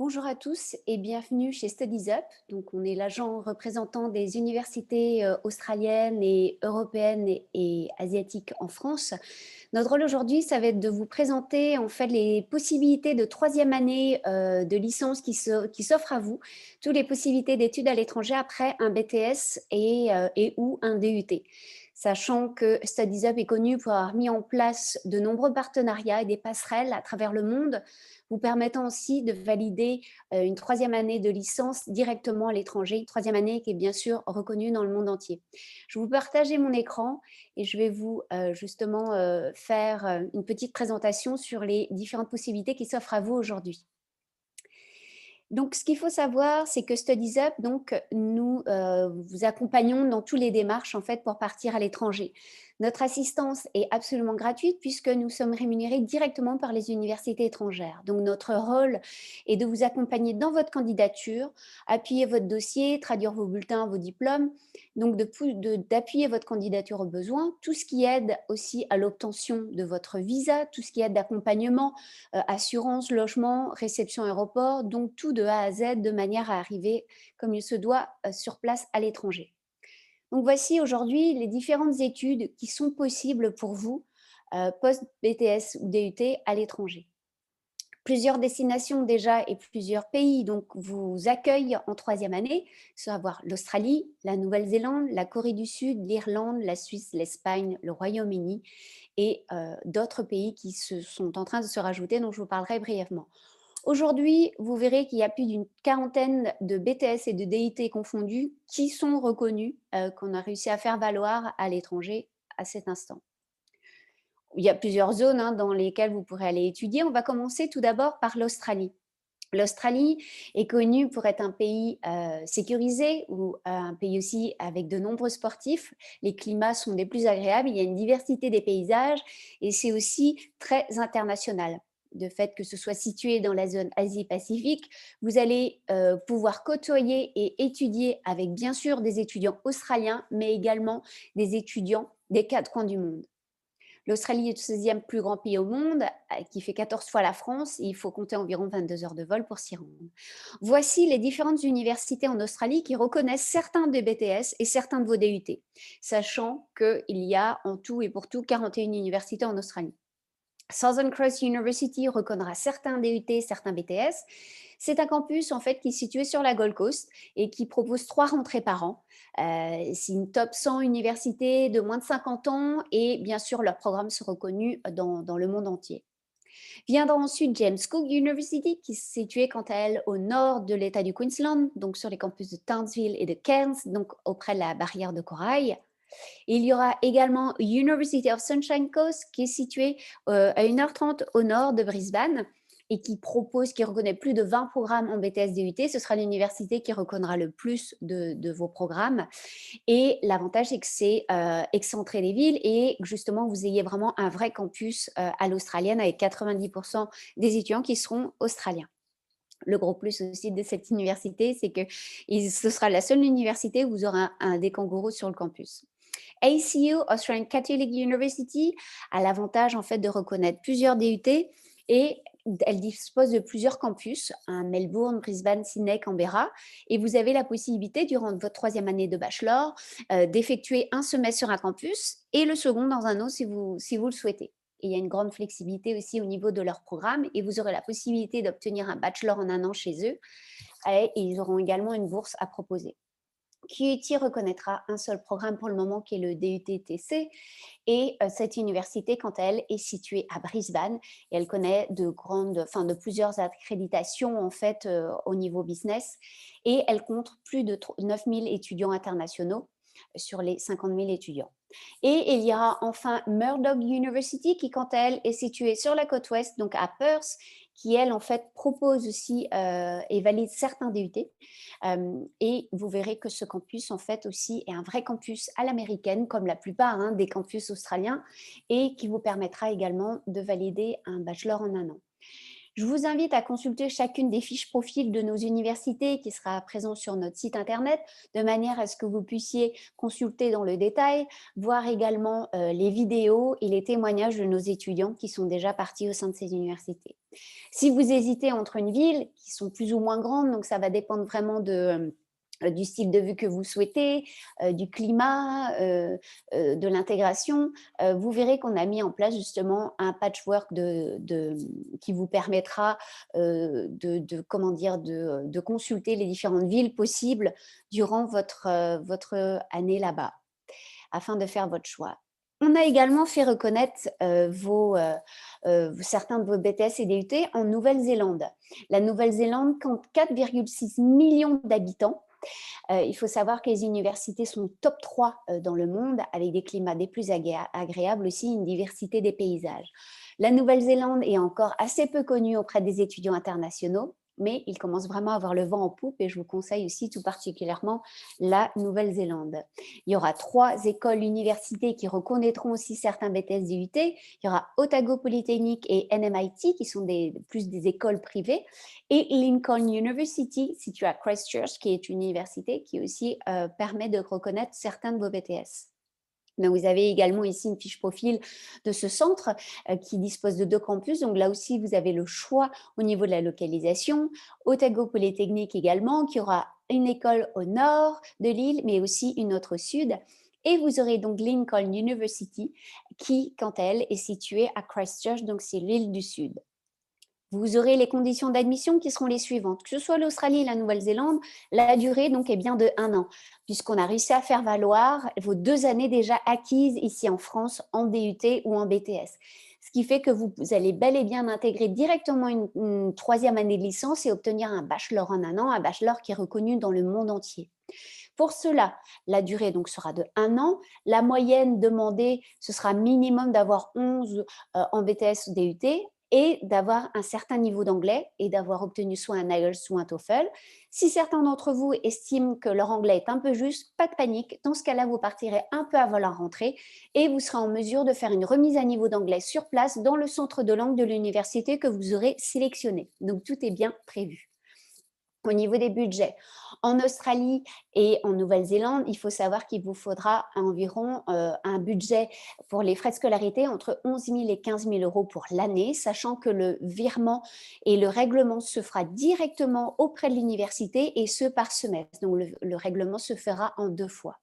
Bonjour à tous et bienvenue chez Studies Up. Donc, on est l'agent représentant des universités australiennes et européennes et asiatiques en France. Notre rôle aujourd'hui, ça va être de vous présenter en fait les possibilités de troisième année de licence qui s'offrent à vous, toutes les possibilités d'études à l'étranger après un BTS et ou un DUT. Sachant que Studies Up est connu pour avoir mis en place de nombreux partenariats et des passerelles à travers le monde, vous permettant aussi de valider une troisième année de licence directement à l'étranger, une troisième année qui est bien sûr reconnue dans le monde entier. Je vais vous partager mon écran et je vais vous justement faire une petite présentation sur les différentes possibilités qui s'offrent à vous aujourd'hui. Donc, ce qu'il faut savoir, c'est que Studies Up, donc, nous vous accompagnons dans toutes les démarches en fait pour partir à l'étranger. Notre assistance est absolument gratuite puisque nous sommes rémunérés directement par les universités étrangères. Donc, notre rôle est de vous accompagner dans votre candidature, appuyer votre dossier, traduire vos bulletins, vos diplômes, donc d'appuyer votre candidature au besoin, tout ce qui aide aussi à l'obtention de votre visa, tout ce qui aide d'accompagnement, assurance, logement, réception aéroport, donc tout de A à Z de manière à arriver comme il se doit sur place à l'étranger. Donc voici aujourd'hui les différentes études qui sont possibles pour vous post-BTS ou DUT à l'étranger. Plusieurs destinations déjà et plusieurs pays donc vous accueillent en troisième année, savoir l'Australie, la Nouvelle-Zélande, la Corée du Sud, l'Irlande, la Suisse, l'Espagne, le Royaume-Uni et d'autres pays qui sont en train de se rajouter, dont je vous parlerai brièvement. Aujourd'hui, vous verrez qu'il y a plus d'une quarantaine de BTS et de DUT confondus qui sont reconnus, qu'on a réussi à faire valoir à l'étranger à cet instant. Il y a plusieurs zones dans lesquelles vous pourrez aller étudier. On va commencer tout d'abord par l'Australie. L'Australie est connue pour être un pays sécurisé ou un pays aussi avec de nombreux sportifs. Les climats sont des plus agréables, il y a une diversité des paysages et c'est aussi très international. De fait que ce soit situé dans la zone Asie-Pacifique, vous allez pouvoir côtoyer et étudier avec bien sûr des étudiants australiens, mais également des étudiants des quatre coins du monde. L'Australie est le 16e plus grand pays au monde, qui fait 14 fois la France. Et il faut compter environ 22 heures de vol pour s'y rendre. Voici les différentes universités en Australie qui reconnaissent certains des BTS et certains de vos DUT, sachant qu'il y a en tout et pour tout 41 universités en Australie. Southern Cross University reconnaîtra certains DUT, certains BTS. C'est un campus en fait qui est situé sur la Gold Coast et qui propose 3 rentrées par an. C'est une top 100 université de moins de 50 ans et bien sûr leurs programmes sont reconnus dans le monde entier. Viendra ensuite James Cook University qui est située quant à elle au nord de l'État du Queensland, donc sur les campus de Townsville et de Cairns, donc auprès de la barrière de corail. Il y aura également University of Sunshine Coast qui est située à 1h30 au nord de Brisbane et qui reconnaît plus de 20 programmes en BTS DUT. Ce sera l'université qui reconnaîtra le plus de vos programmes. Et l'avantage, c'est que c'est excentré des villes et que justement, vous ayez vraiment un vrai campus à l'australienne avec 90% des étudiants qui seront australiens. Le gros plus aussi de cette université, c'est que ce sera la seule université où vous aurez des kangourous sur le campus. ACU, Australian Catholic University, a l'avantage en fait de reconnaître plusieurs DUT et elle dispose de plusieurs campus, à Melbourne, Brisbane, Sydney, Canberra, et vous avez la possibilité durant votre troisième année de bachelor d'effectuer un semestre sur un campus et le second dans un autre si vous le souhaitez. Et il y a une grande flexibilité aussi au niveau de leur programme et vous aurez la possibilité d'obtenir un bachelor en un an chez eux et ils auront également une bourse à proposer. QUT reconnaîtra un seul programme pour le moment qui est le DUT-TC et cette université, quant à elle, est située à Brisbane et elle connaît de plusieurs accréditations en fait au niveau business et elle compte plus de 9000 étudiants internationaux sur les 50 000 étudiants. Et il y aura enfin Murdoch University qui, quant à elle, est située sur la côte ouest, donc à Perth, qui, elle, en fait, propose aussi et valide certains DUT. Et vous verrez que ce campus, en fait, aussi est un vrai campus à l'américaine, comme la plupart des campus australiens, et qui vous permettra également de valider un bachelor en un an. Je vous invite à consulter chacune des fiches profils de nos universités qui sera présente sur notre site internet, de manière à ce que vous puissiez consulter dans le détail, voir également les vidéos et les témoignages de nos étudiants qui sont déjà partis au sein de ces universités. Si vous hésitez entre une ville, qui sont plus ou moins grandes, donc ça va dépendre vraiment du style de vue que vous souhaitez, du climat, de l'intégration, vous verrez qu'on a mis en place justement un patchwork qui vous permettra comment dire, de consulter les différentes villes possibles durant votre année là-bas, afin de faire votre choix. On a également fait reconnaître certains de vos BTS et DUT en Nouvelle-Zélande. La Nouvelle-Zélande compte 4,6 millions d'habitants. Il faut savoir que les universités sont top 3 dans le monde, avec des climats des plus agréables, aussi une diversité des paysages. La Nouvelle-Zélande est encore assez peu connue auprès des étudiants internationaux, mais il commence vraiment à avoir le vent en poupe et je vous conseille aussi tout particulièrement la Nouvelle-Zélande. Il y aura 3 écoles universités qui reconnaîtront aussi certains BTS DUT. Il y aura Otago Polytechnic et NMIT qui sont plus des écoles privées, et Lincoln University située à Christchurch qui est une université qui aussi permet de reconnaître certains de vos BTS. Mais vous avez également ici une fiche profil de ce centre qui dispose de 2 campus. Donc là aussi, vous avez le choix au niveau de la localisation. Otago Polytechnic également, qui aura une école au nord de l'île, mais aussi une autre au sud. Et vous aurez donc Lincoln University, qui, quant à elle, est située à Christchurch, donc c'est l'île du Sud. Vous aurez les conditions d'admission qui seront les suivantes. Que ce soit l'Australie et la Nouvelle-Zélande, la durée donc est bien de 1 an, puisqu'on a réussi à faire valoir vos 2 années déjà acquises ici en France en DUT ou en BTS. Ce qui fait que vous allez bel et bien intégrer directement une 3e année de licence et obtenir un bachelor en 1 an, un bachelor qui est reconnu dans le monde entier. Pour cela, la durée donc sera de 1 an. La moyenne demandée, ce sera minimum d'avoir 11 en BTS ou DUT, et d'avoir un certain niveau d'anglais et d'avoir obtenu soit un IELTS ou un TOEFL. Si certains d'entre vous estiment que leur anglais est un peu juste, pas de panique. Dans ce cas-là, vous partirez un peu avant la rentrée et vous serez en mesure de faire une remise à niveau d'anglais sur place dans le centre de langue de l'université que vous aurez sélectionné. Donc, tout est bien prévu. Au niveau des budgets, en Australie et en Nouvelle-Zélande, il faut savoir qu'il vous faudra environ un budget pour les frais de scolarité entre 11 000 et 15 000 euros pour l'année, sachant que le virement et le règlement se fera directement auprès de l'université et ce par semestre. Donc, le règlement se fera en 2 fois.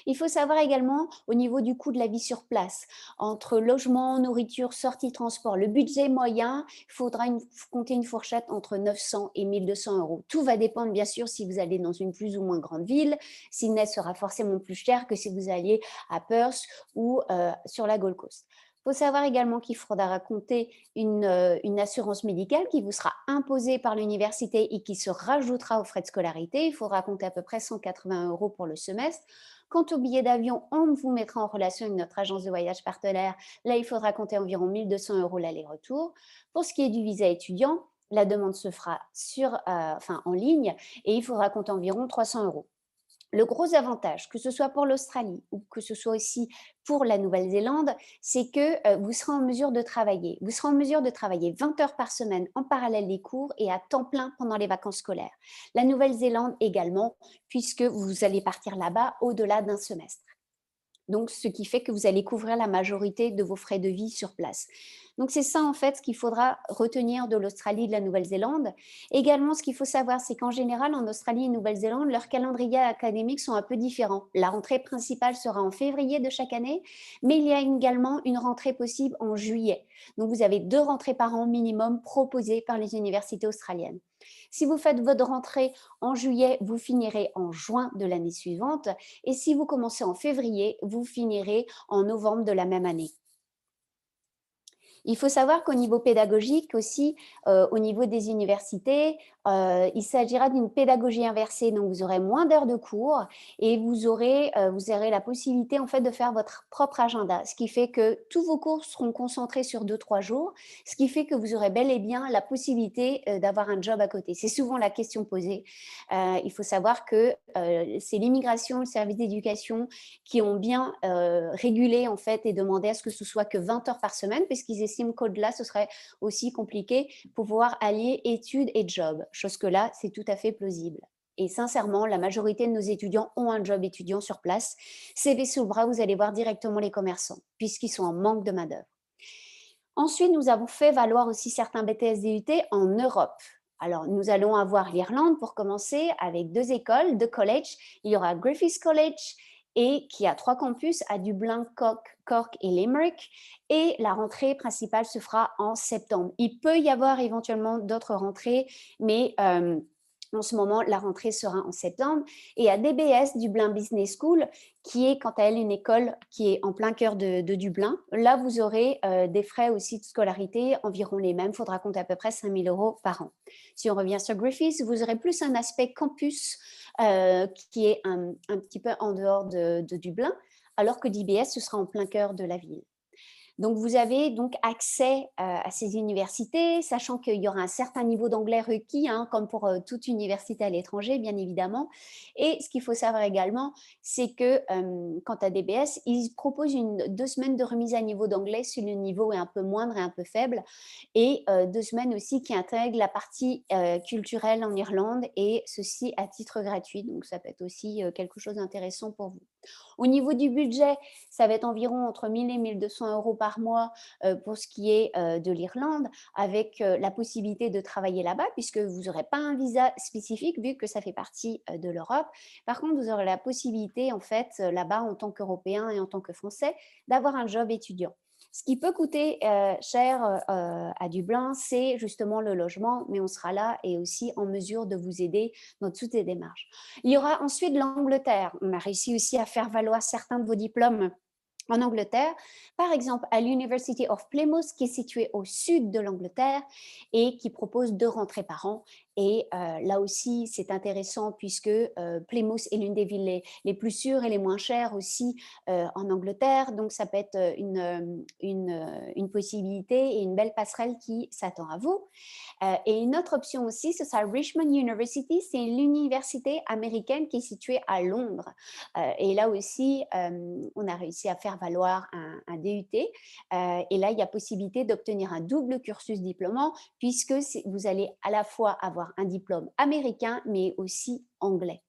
Il faut savoir également au niveau du coût de la vie sur place, entre logement, nourriture, sortie, transport, le budget moyen, il faudra compter une fourchette entre 900 et 1 200 euros. Tout va dépendre bien sûr si vous allez dans une plus ou moins grande ville. Sydney sera forcément plus cher que si vous alliez à Perth ou sur la Gold Coast. Il faut savoir également qu'il faudra raconter une assurance médicale qui vous sera imposée par l'université et qui se rajoutera aux frais de scolarité. Il faudra compter à peu près 180 euros pour le semestre. Quant au billet d'avion, on vous mettra en relation avec notre agence de voyage partenaire. Là, il faudra compter environ 1 200 euros l'aller-retour. Pour ce qui est du visa étudiant, la demande se fera en ligne et il faudra compter environ 300 euros. Le gros avantage, que ce soit pour l'Australie ou que ce soit aussi pour la Nouvelle-Zélande, c'est que vous serez en mesure de travailler. Vous serez en mesure de travailler 20 heures par semaine en parallèle des cours et à temps plein pendant les vacances scolaires. La Nouvelle-Zélande également, puisque vous allez partir là-bas au-delà d'un semestre. Donc, ce qui fait que vous allez couvrir la majorité de vos frais de vie sur place. Donc, c'est ça en fait ce qu'il faudra retenir de l'Australie et de la Nouvelle-Zélande. Également, ce qu'il faut savoir, c'est qu'en général, en Australie et Nouvelle-Zélande, leurs calendriers académiques sont un peu différents. La rentrée principale sera en février de chaque année, mais il y a également une rentrée possible en juillet. Donc, vous avez 2 rentrées par an minimum proposées par les universités australiennes. Si vous faites votre rentrée en juillet, vous finirez en juin de l'année suivante. Et si vous commencez en février, vous finirez en novembre de la même année. Il faut savoir qu'au niveau pédagogique aussi, au niveau des universités, il s'agira d'une pédagogie inversée. Donc, vous aurez moins d'heures de cours et vous aurez la possibilité en fait de faire votre propre agenda. Ce qui fait que tous vos cours seront concentrés sur 2-3 jours, ce qui fait que vous aurez bel et bien la possibilité d'avoir un job à côté. C'est souvent la question posée. Il faut savoir que c'est l'immigration, le service d'éducation qui ont bien régulé en fait et demandé à ce que ce soit que 20 heures par semaine, puisqu'ils estiment qu'au-delà, ce serait aussi compliqué pour pouvoir allier études et job, chose que là, c'est tout à fait plausible. Et sincèrement, la majorité de nos étudiants ont un job étudiant sur place. CV sous le bras, vous allez voir directement les commerçants, puisqu'ils sont en manque de main-d'œuvre. Ensuite, nous avons fait valoir aussi certains BTS DUT en Europe. Alors, nous allons avoir l'Irlande pour commencer avec 2 écoles, 2 collèges. Il y aura Griffiths College et qui a 3 campus à Dublin, Cork et Limerick. Et la rentrée principale se fera en septembre. Il peut y avoir éventuellement d'autres rentrées, mais en ce moment, la rentrée sera en septembre. Et à DBS, Dublin Business School, qui est quant à elle une école qui est en plein cœur de Dublin. Là, vous aurez des frais aussi de scolarité, environ les mêmes. Il faudra compter à peu près 5 000 € par an. Si on revient sur Griffiths, vous aurez plus un aspect campus qui est un petit peu en dehors de Dublin, alors que DBS, ce sera en plein cœur de la ville. Donc, vous avez donc accès à ces universités, sachant qu'il y aura un certain niveau d'anglais requis, hein, comme pour toute université à l'étranger, bien évidemment. Et ce qu'il faut savoir également, c'est que quant à DBS, ils proposent 2 semaines de remise à niveau d'anglais si le niveau est un peu moindre et un peu faible, et 2 semaines aussi qui intègrent la partie culturelle en Irlande, et ceci à titre gratuit. Donc, ça peut être aussi quelque chose d'intéressant pour vous. Au niveau du budget, ça va être environ entre 1 000 et 1 200 € par mois pour ce qui est de l'Irlande, avec la possibilité de travailler là-bas, puisque vous n'aurez pas un visa spécifique, vu que ça fait partie de l'Europe. Par contre, vous aurez la possibilité, en fait, là-bas, en tant qu'Européen et en tant que Français, d'avoir un job étudiant. Ce qui peut coûter cher à Dublin, c'est justement le logement, mais on sera là et aussi en mesure de vous aider dans toutes les démarches. Il y aura ensuite l'Angleterre. On a réussi aussi à faire valoir certains de vos diplômes en Angleterre, par exemple à l'University of Plymouth, qui est située au sud de l'Angleterre et qui propose 2 rentrées par an. Et là aussi, c'est intéressant puisque Plymouth est l'une des villes les plus sûres et les moins chères aussi en Angleterre. Donc, ça peut être une possibilité et une belle passerelle qui s'attend à vous. Et une autre option aussi, ce sera Richmond University, c'est l'université américaine qui est située à Londres. Et là aussi, on a réussi à faire valoir un DUT. Et là, il y a possibilité d'obtenir un double cursus diplômant, puisque vous allez à la fois avoir un diplôme américain, mais aussi anglais.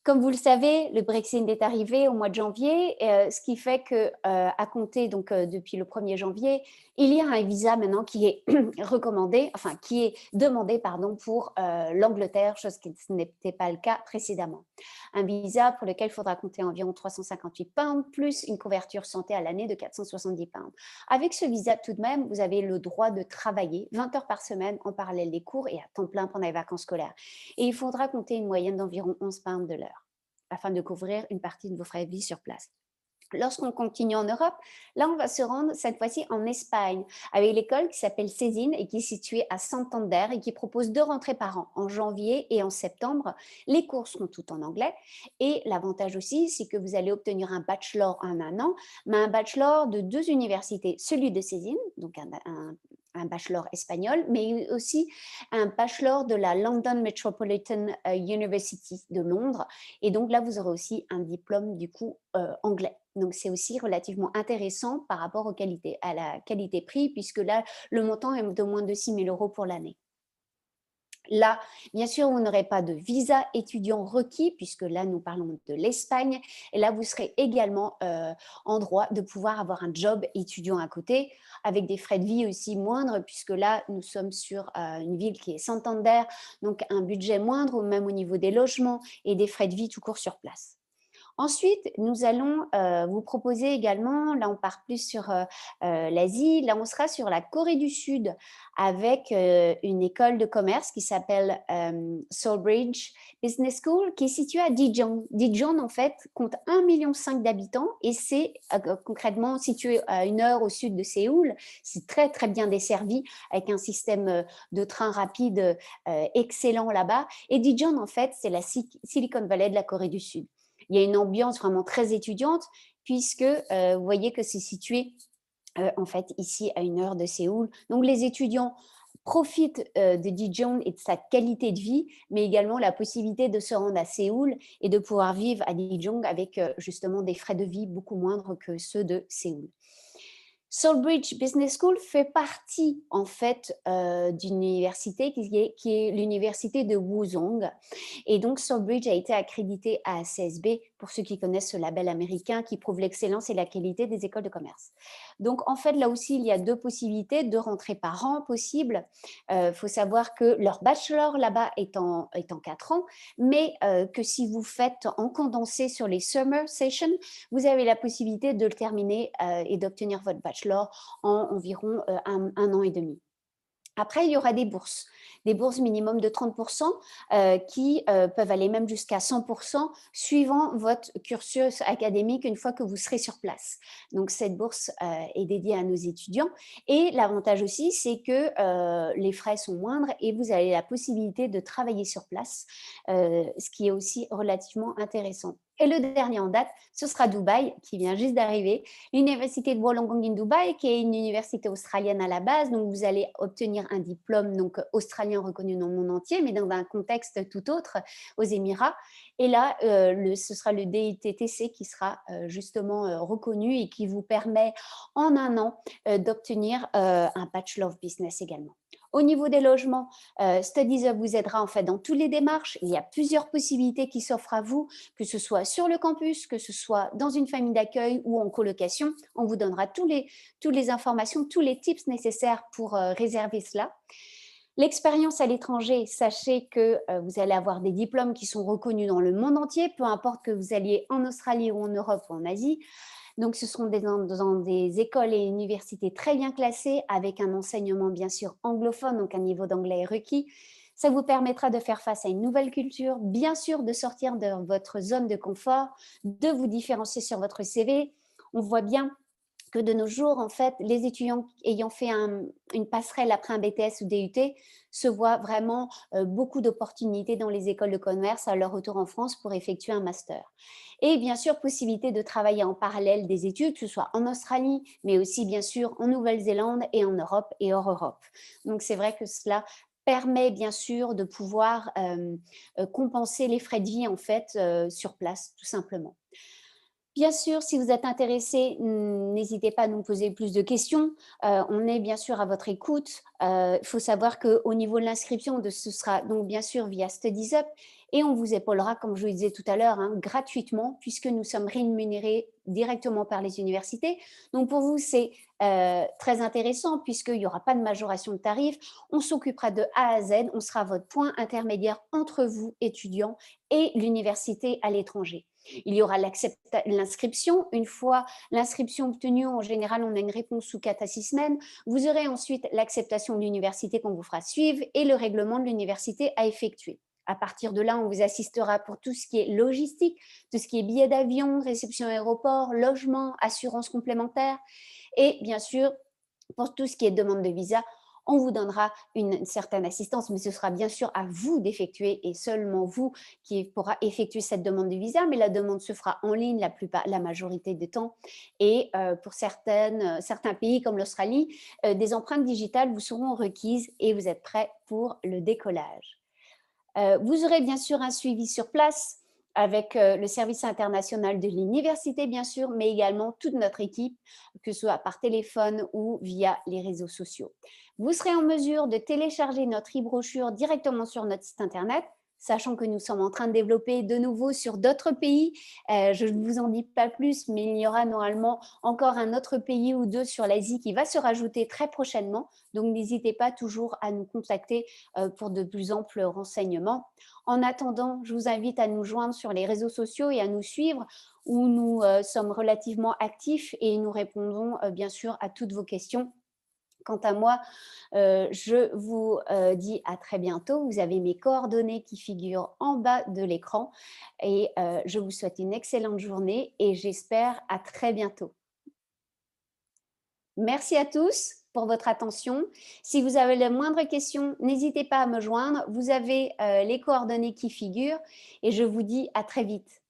Comme vous le savez, le Brexit est arrivé au mois de janvier, ce qui fait que, à compter donc depuis le 1er janvier, il y a un visa maintenant qui est recommandé, enfin qui est demandé pardon, pour l'Angleterre, chose qui n'était pas le cas précédemment. Un visa pour lequel il faudra compter environ 358 pounds, plus une couverture santé à l'année de 470 pounds. Avec ce visa, tout de même, vous avez le droit de travailler 20 heures par semaine en parallèle des cours et à temps plein pendant les vacances scolaires. Et il faudra compter une moyenne d'environ 11 pounds de l'heure, afin de couvrir une partie de vos frais de vie sur place. Lorsqu'on continue en Europe, là, on va se rendre cette fois-ci en Espagne, avec l'école qui s'appelle Cézine et qui est située à Santander et qui propose 2 rentrées par an, en janvier et en septembre. Les cours seront tout en anglais. Et l'avantage aussi, c'est que vous allez obtenir un bachelor en 1 an, mais un bachelor de 2 universités, celui de Cézine, donc un bachelor espagnol, mais aussi un bachelor de la London Metropolitan University de Londres. Et donc là, vous aurez aussi un diplôme du coup anglais. Donc c'est aussi relativement intéressant par rapport à la qualité-prix, puisque là, le montant est de moins de 6 000 € pour l'année. Là, bien sûr, vous n'aurez pas de visa étudiant requis, puisque là, nous parlons de l'Espagne. Et là, vous serez également en droit de pouvoir avoir un job étudiant à côté, avec des frais de vie aussi moindres, puisque là, nous sommes sur une ville qui est Santander, donc un budget moindre, même au niveau des logements et des frais de vie tout court sur place. Ensuite, nous allons vous proposer également, là on part plus sur l'Asie, là on sera sur la Corée du Sud avec une école de commerce qui s'appelle Soulbridge Business School qui est située à Daejeon. Daejeon en fait compte 1,5 million d'habitants et c'est concrètement situé à 1 heure au sud de Séoul. C'est très très bien desservi avec un système de train rapide excellent là-bas. Et Daejeon en fait c'est la Silicon Valley de la Corée du Sud. Il y a une ambiance vraiment très étudiante puisque vous voyez que c'est situé en fait ici à 1 heure de Séoul. Donc les étudiants profitent de Daejeon et de sa qualité de vie, mais également la possibilité de se rendre à Séoul et de pouvoir vivre à Daejeon avec justement des frais de vie beaucoup moindres que ceux de Séoul. Soulbridge Business School fait partie en fait d'une université qui est l'université de Wuzhong. Et donc Soulbridge a été accrédité à CSB, pour ceux qui connaissent ce label américain qui prouve l'excellence et la qualité des écoles de commerce. Donc en fait là aussi il y a deux possibilités, deux rentrées par an possibles. Faut savoir que leur bachelor là-bas est en 4 ans, mais que si vous faites en condensé sur les summer sessions, vous avez la possibilité de le terminer et d'obtenir votre bachelor en environ un an et demi. Après, il y aura des bourses minimum de 30% qui peuvent aller même jusqu'à 100% suivant votre cursus académique une fois que vous serez sur place. Donc, cette bourse est dédiée à nos étudiants. Et l'avantage aussi, c'est que les frais sont moindres et vous avez la possibilité de travailler sur place, ce qui est aussi relativement intéressant. Et le dernier en date, ce sera Dubaï, qui vient juste d'arriver. L'université de Wollongong in Dubaï, qui est une université australienne à la base. Donc, vous allez obtenir un diplôme donc, australien reconnu dans le monde entier, mais dans un contexte tout autre, aux Émirats. Et là, ce sera le DITTC qui sera justement reconnu et qui vous permet en un an d'obtenir un Bachelor of Business également. Au niveau des logements, Studies Hub vous aidera en fait dans toutes les démarches. Il y a plusieurs possibilités qui s'offrent à vous, que ce soit sur le campus, que ce soit dans une famille d'accueil ou en colocation. On vous donnera toutes les informations, tous les tips nécessaires pour réserver cela. L'expérience à l'étranger, sachez que vous allez avoir des diplômes qui sont reconnus dans le monde entier, peu importe que vous alliez en Australie ou en Europe ou en Asie. Donc, ce seront dans des écoles et universités très bien classées, avec un enseignement bien sûr anglophone, donc un niveau d'anglais est requis. Ça vous permettra de faire face à une nouvelle culture, bien sûr de sortir de votre zone de confort, de vous différencier sur votre CV. On voit bien que de nos jours, en fait, les étudiants ayant fait une passerelle après un BTS ou DUT se voient vraiment beaucoup d'opportunités dans les écoles de commerce à leur retour en France pour effectuer un master. Et bien sûr, possibilité de travailler en parallèle des études, que ce soit en Australie, mais aussi bien sûr en Nouvelle-Zélande et en Europe et hors Europe. Donc c'est vrai que cela permet bien sûr de pouvoir compenser les frais de vie en fait sur place, tout simplement. Bien sûr, si vous êtes intéressé, n'hésitez pas à nous poser plus de questions. On est bien sûr à votre écoute. Il faut savoir qu'au niveau de l'inscription, ce sera donc bien sûr via Studies Up et on vous épaulera, comme je vous le disais tout à l'heure, hein, gratuitement puisque nous sommes rémunérés directement par les universités. Donc pour vous, c'est très intéressant puisqu'il n'y aura pas de majoration de tarifs. On s'occupera de A à Z. On sera votre point intermédiaire entre vous, étudiants, et l'université à l'étranger. Il y aura l'inscription. Une fois l'inscription obtenue, en général, on a une réponse sous 4 à 6 semaines. Vous aurez ensuite l'acceptation de l'université qu'on vous fera suivre et le règlement de l'université à effectuer. À partir de là, on vous assistera pour tout ce qui est logistique, tout ce qui est billets d'avion, réception aéroport, logement, assurance complémentaire et bien sûr, pour tout ce qui est demande de visa, on vous donnera une certaine assistance, mais ce sera bien sûr à vous d'effectuer et seulement vous qui pourra effectuer cette demande de visa, mais la demande se fera en ligne la majorité du temps. Et pour certains pays comme l'Australie, des empreintes digitales vous seront requises et vous êtes prêts pour le décollage. Vous aurez bien sûr un suivi sur place avec le service international de l'université, bien sûr, mais également toute notre équipe, que ce soit par téléphone ou via les réseaux sociaux. Vous serez en mesure de télécharger notre e-brochure directement sur notre site internet, sachant que nous sommes en train de développer de nouveau sur d'autres pays. Je ne vous en dis pas plus, mais il y aura normalement encore un autre pays ou deux sur l'Asie qui va se rajouter très prochainement. Donc, n'hésitez pas toujours à nous contacter pour de plus amples renseignements. En attendant, je vous invite à nous joindre sur les réseaux sociaux et à nous suivre où nous sommes relativement actifs et nous répondons bien sûr à toutes vos questions. Quant à moi, je vous dis à très bientôt. Vous avez mes coordonnées qui figurent en bas de l'écran et je vous souhaite une excellente journée et j'espère à très bientôt. Merci à tous pour votre attention. Si vous avez la moindre question, n'hésitez pas à me joindre. Vous avez les coordonnées qui figurent et je vous dis à très vite.